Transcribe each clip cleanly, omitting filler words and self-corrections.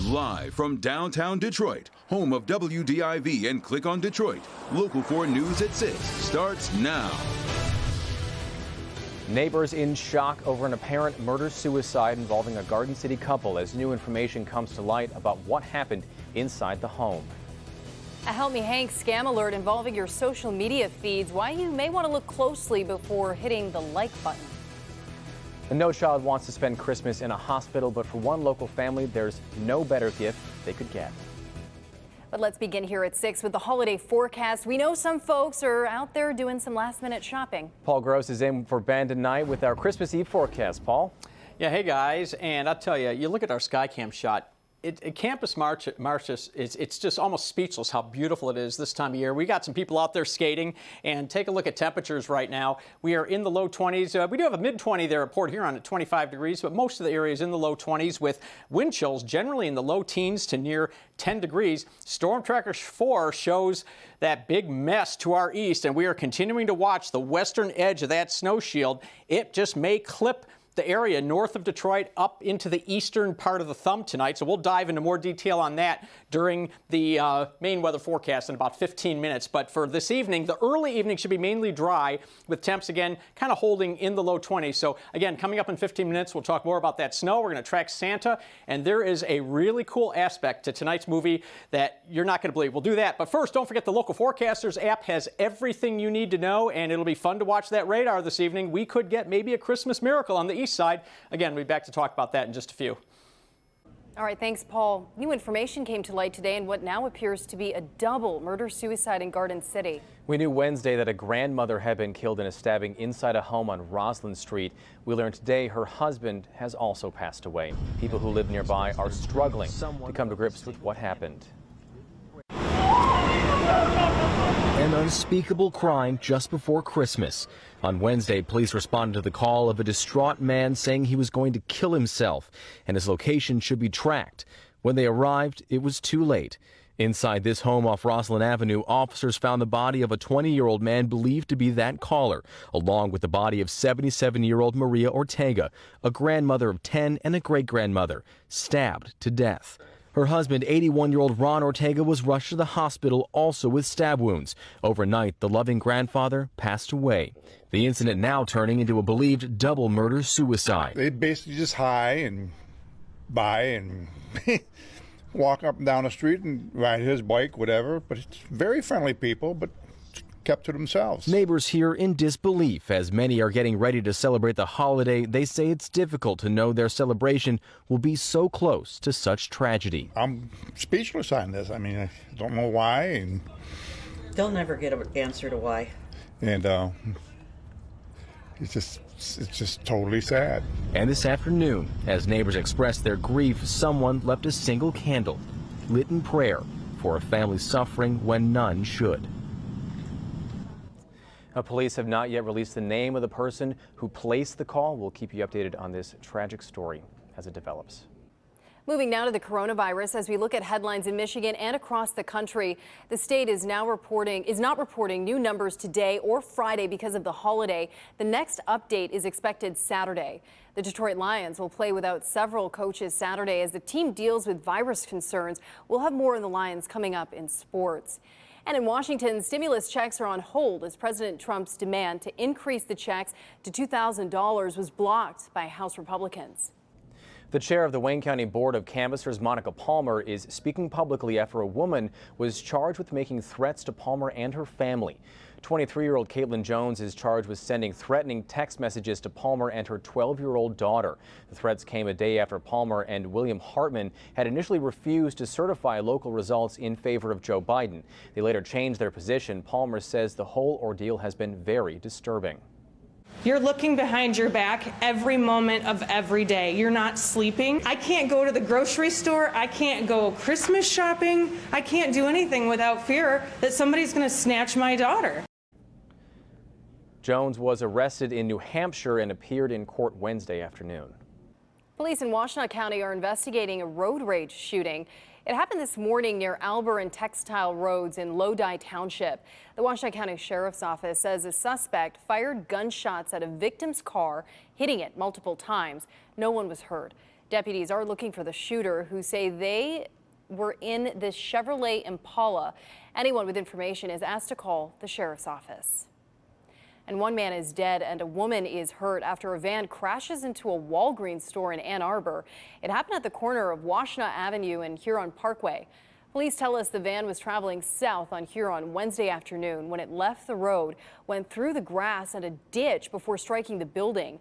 Live from downtown Detroit, home of WDIV and Click on Detroit, Local 4 News at 6 starts now. Neighbors in shock over an apparent murder-suicide involving a Garden City couple as new information comes to light about what happened inside the home. A Help Me Hank scam alert involving your social media feeds. Why you may want to look closely before hitting the like button. And no child wants to spend Christmas in a hospital, but for one local family, there's no better gift they could get. But let's begin here at 6 with the holiday forecast. We know some folks are out there doing some last-minute shopping. Paul Gross is in for Ben tonight with our Christmas Eve forecast. Paul? Yeah, hey guys, and I'll tell you, you look at our Skycam shot. Campus Martius, it's just almost speechless how beautiful it is this time of year. We got some people out there skating, and take a look at temperatures right now. We are in the low 20s. We do have a mid-20 there at Port Huron at 25 degrees, but most of the area is in the low 20s with wind chills generally in the low teens to near 10 degrees. Storm Tracker 4 shows that big mess to our east, and we are continuing to watch the western edge of that snow shield. It just may clip the area north of Detroit up into the eastern part of the thumb tonight. So we'll dive into more detail on that during the main weather forecast in about 15 minutes. But for this evening, the early evening should be mainly dry with temps again kind of holding in the low 20s. So again, coming up in 15 minutes, we'll talk more about that snow. We're going to track Santa, and there is a really cool aspect to tonight's movie that you're not going to believe. We'll do that. But first, don't forget the Local Forecasters app has everything you need to know, and it'll be fun to watch that radar this evening. We could get maybe a Christmas miracle on the east side. Again, we'll be back to talk about that in just a few. All right, thanks, Paul. New information came to light today in what now appears to be a double murder-suicide in Garden City. We knew Wednesday that a grandmother had been killed in a stabbing inside a home on Roslyn Street. We learned today her husband has also passed away. People who live nearby are struggling to come to grips with what happened. An unspeakable crime just before Christmas. On Wednesday, police responded to the call of a distraught man saying he was going to kill himself and his location should be tracked. When they arrived, it was too late. Inside this home off Roslyn Avenue, officers found the body of a 20-year-old man believed to be that caller, along with the body of 77-year-old Maria Ortega, a grandmother of 10 and a great-grandmother, stabbed to death. Her husband, 81-year-old Ron Ortega, was rushed to the hospital also with stab wounds. Overnight, the loving grandfather passed away. The incident now turning into a believed double murder-suicide. They basically just hi and bye and walk up and down the street and ride his bike, whatever. But it's very friendly people, but kept to themselves. Neighbors here in disbelief as many are getting ready to celebrate the holiday. They say it's difficult to know their celebration will be so close to such tragedy. I'm speechless on this. I mean, I don't know why. And they'll never get an answer to why. And it's just totally sad. And this afternoon, as neighbors expressed their grief, someone left a single candle, lit in prayer for a family suffering when none should. Police have not yet released the name of the person who placed the call. We'll keep you updated on this tragic story as it develops. Moving now to the coronavirus, as we look at headlines in Michigan and across the country, the state is not reporting new numbers today or Friday because of the holiday. The next update is expected Saturday. The Detroit Lions will play without several coaches Saturday as the team deals with virus concerns. We'll have more on the Lions coming up in sports. And in Washington, stimulus checks are on hold as President Trump's demand to increase the checks to $2,000 was blocked by House Republicans. The chair of the Wayne County Board of Canvassers, Monica Palmer, is speaking publicly after a woman was charged with making threats to Palmer and her family. 23-year-old Caitlin Jones is charged with sending threatening text messages to Palmer and her 12-year-old daughter. The threats came a day after Palmer and William Hartman had initially refused to certify local results in favor of Joe Biden. They later changed their position. Palmer says the whole ordeal has been very disturbing. You're looking behind your back every moment of every day. You're not sleeping. I can't go to the grocery store. I can't go Christmas shopping. I can't do anything without fear that somebody's going to snatch my daughter. Jones was arrested in New Hampshire and appeared in court Wednesday afternoon. Police in Washtenaw County are investigating a road rage shooting. It happened this morning near Alber and Textile Roads in Lodi Township. The Washtenaw County Sheriff's Office says a suspect fired gunshots at a victim's car, hitting it multiple times. No one was hurt. Deputies are looking for the shooter, who say they were in this Chevrolet Impala. Anyone with information is asked to call the sheriff's office. And one man is dead and a woman is hurt after a van crashes into a Walgreens store in Ann Arbor. It happened at the corner of Washtenaw Avenue and Huron Parkway. Police tell us the van was traveling south on Huron Wednesday afternoon when it left the road, went through the grass and a ditch before striking the building.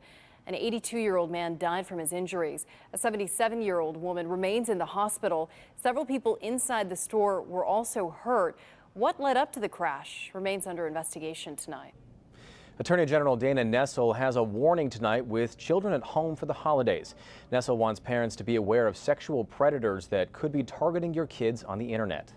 An 82-year-old man died from his injuries. A 77-year-old woman remains in the hospital. Several people inside the store were also hurt. What led up to the crash remains under investigation tonight. Attorney General Dana Nessel has a warning tonight with children at home for the holidays. Nessel wants parents to be aware of sexual predators that could be targeting your kids on the internet.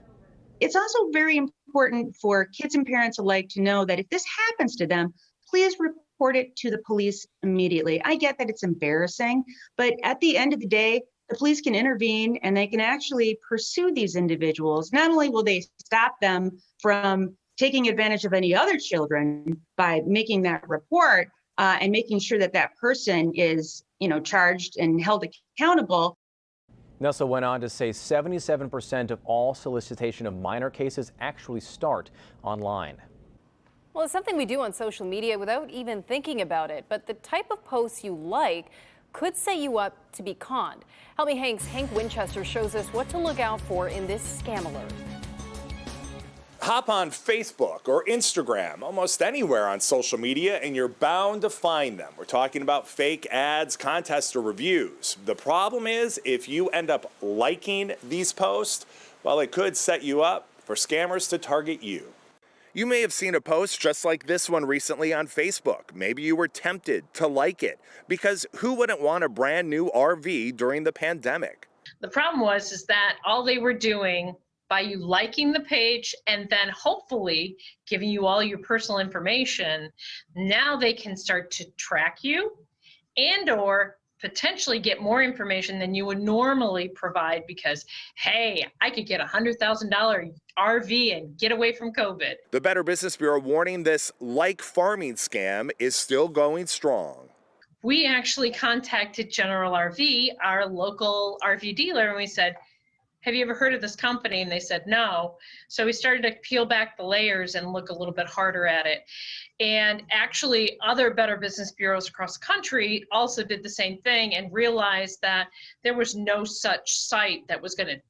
It's also very important for kids and parents alike to know that if this happens to them, please report it to the police immediately. I get that it's embarrassing, but at the end of the day, the police can intervene and they can actually pursue these individuals. Not only will they stop them from taking advantage of any other children by making that report and making sure that that person is, charged and held accountable. Nessel went on to say 77% of all solicitation of minor cases actually start online. Well, it's something we do on social media without even thinking about it, but the type of posts you like could set you up to be conned. Help Me Hank's Hank Winchester shows us what to look out for in this scam alert. Hop on Facebook or Instagram, almost anywhere on social media, and you're bound to find them. We're talking about fake ads, contests, or reviews. The problem is, if you end up liking these posts, well, it could set you up for scammers to target you. You may have seen a post just like this one recently on Facebook. Maybe you were tempted to like it, because who wouldn't want a brand new RV during the pandemic? The problem is that all they were doing by you liking the page and then hopefully giving you all your personal information, now they can start to track you and or potentially get more information than you would normally provide because, hey, I could get a $100,000 RV and get away from COVID. The Better Business Bureau warning this like farming scam is still going strong. We actually contacted General RV, our local RV dealer, and we said, have you ever heard of this company? And they said no. So we started to peel back the layers and look a little bit harder at it. And actually other Better Business Bureaus across the country also did the same thing and realized that there was no such site that was going to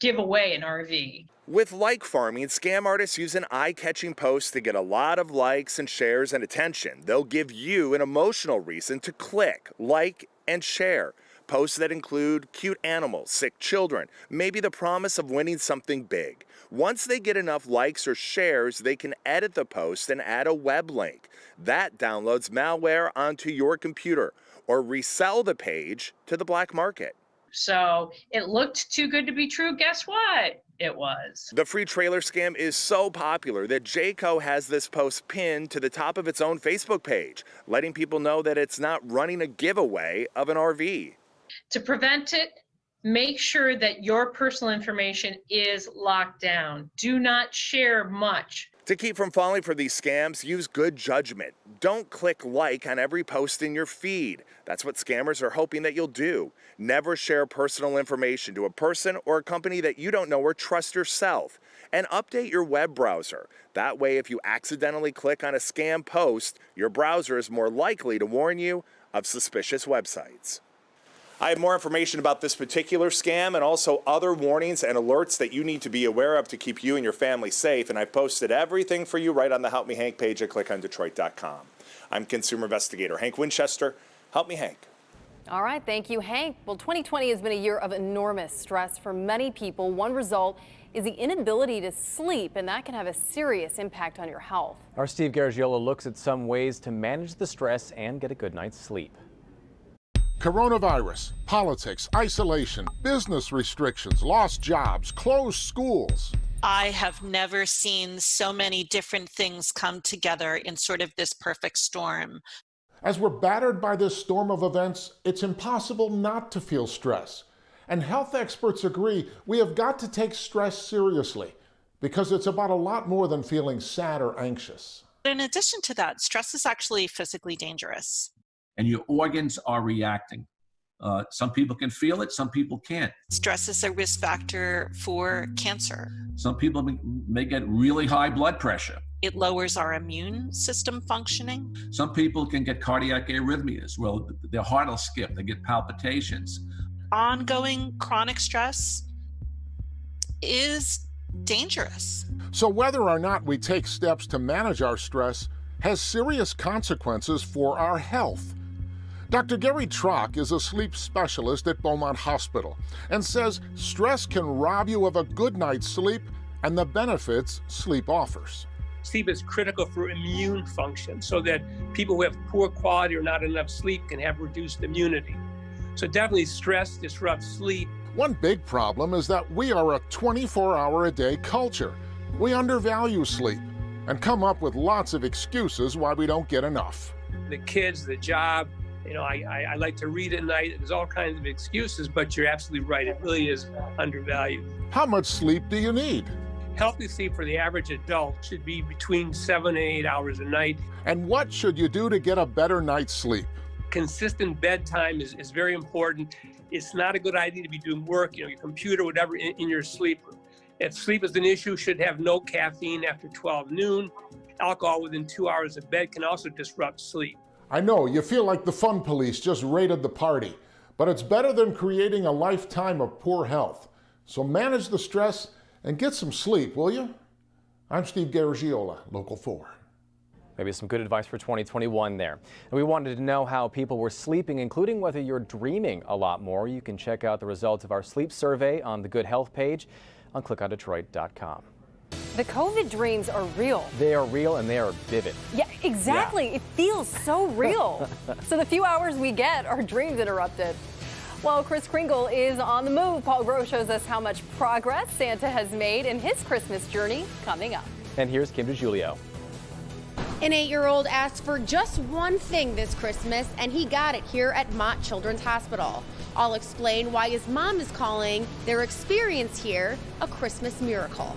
give away an RV. With like farming, scam artists use an eye-catching post to get a lot of likes and shares and attention. They'll give you an emotional reason to click, like, and share. Posts that include cute animals, sick children, maybe the promise of winning something big. Once they get enough likes or shares, they can edit the post and add a web link. That downloads malware onto your computer or resell the page to the black market. So it looked too good to be true. Guess what? It was. The free trailer scam is so popular that Jayco has this post pinned to the top of its own Facebook page, letting people know that it's not running a giveaway of an RV. To prevent it, make sure that your personal information is locked down. Do not share much. To keep from falling for these scams, use good judgment. Don't click like on every post in your feed. That's what scammers are hoping that you'll do. Never share personal information to a person or a company that you don't know or trust yourself. And update your web browser. That way, if you accidentally click on a scam post, your browser is more likely to warn you of suspicious websites. I have more information about this particular scam and also other warnings and alerts that you need to be aware of to keep you and your family safe. And I've posted everything for you right on the Help Me Hank page at clickondetroit.com. I'm consumer investigator Hank Winchester. Help Me Hank. All right, thank you, Hank. Well, 2020 has been a year of enormous stress for many people. One result is the inability to sleep, and that can have a serious impact on your health. Our Steve Garagiola looks at some ways to manage the stress and get a good night's sleep. Coronavirus, politics, isolation, business restrictions, lost jobs, closed schools. I have never seen so many different things come together in sort of this perfect storm. As we're battered by this storm of events, it's impossible not to feel stress. And health experts agree we have got to take stress seriously because it's about a lot more than feeling sad or anxious. In addition to that, stress is actually physically dangerous. And your organs are reacting. Some people can feel it, some people can't. Stress is a risk factor for cancer. Some people may get really high blood pressure. It lowers our immune system functioning. Some people can get cardiac arrhythmias. Well, their heart will skip, they get palpitations. Ongoing chronic stress is dangerous. So whether or not we take steps to manage our stress has serious consequences for our health. Dr. Gary Trock is a sleep specialist at Beaumont Hospital and says stress can rob you of a good night's sleep and the benefits sleep offers. Sleep is critical for immune function so that people who have poor quality or not enough sleep can have reduced immunity. So definitely stress disrupts sleep. One big problem is that we are a 24-hour-a-day culture. We undervalue sleep and come up with lots of excuses why we don't get enough. The kids, the job, I like to read at night. There's all kinds of excuses, but you're absolutely right. It really is undervalued. How much sleep do you need? Healthy sleep for the average adult should be between 7 and 8 hours a night. And what should you do to get a better night's sleep? Consistent bedtime is very important. It's not a good idea to be doing work, your computer, whatever, in your sleep room. If sleep is an issue, should have no caffeine after 12 noon. Alcohol within 2 hours of bed can also disrupt sleep. I know, you feel like the fun police just raided the party, but it's better than creating a lifetime of poor health. So manage the stress and get some sleep, will you? I'm Steve Garagiola, Local 4. Maybe some good advice for 2021 there. And we wanted to know how people were sleeping, including whether you're dreaming a lot more. You can check out the results of our sleep survey on the Good Health page on clickondetroit.com. The COVID dreams are real. They are real and they are vivid. Yeah, exactly. Yeah. It feels so real. So the few hours we get are dreams interrupted. Well, Kris Kringle is on the move. Paul Groh shows us how much progress Santa has made in his Christmas journey coming up. And here's Kim DeGiulio. An 8-year-old asked for just one thing this Christmas, and he got it here at Mott Children's Hospital. I'll explain why his mom is calling their experience here a Christmas miracle.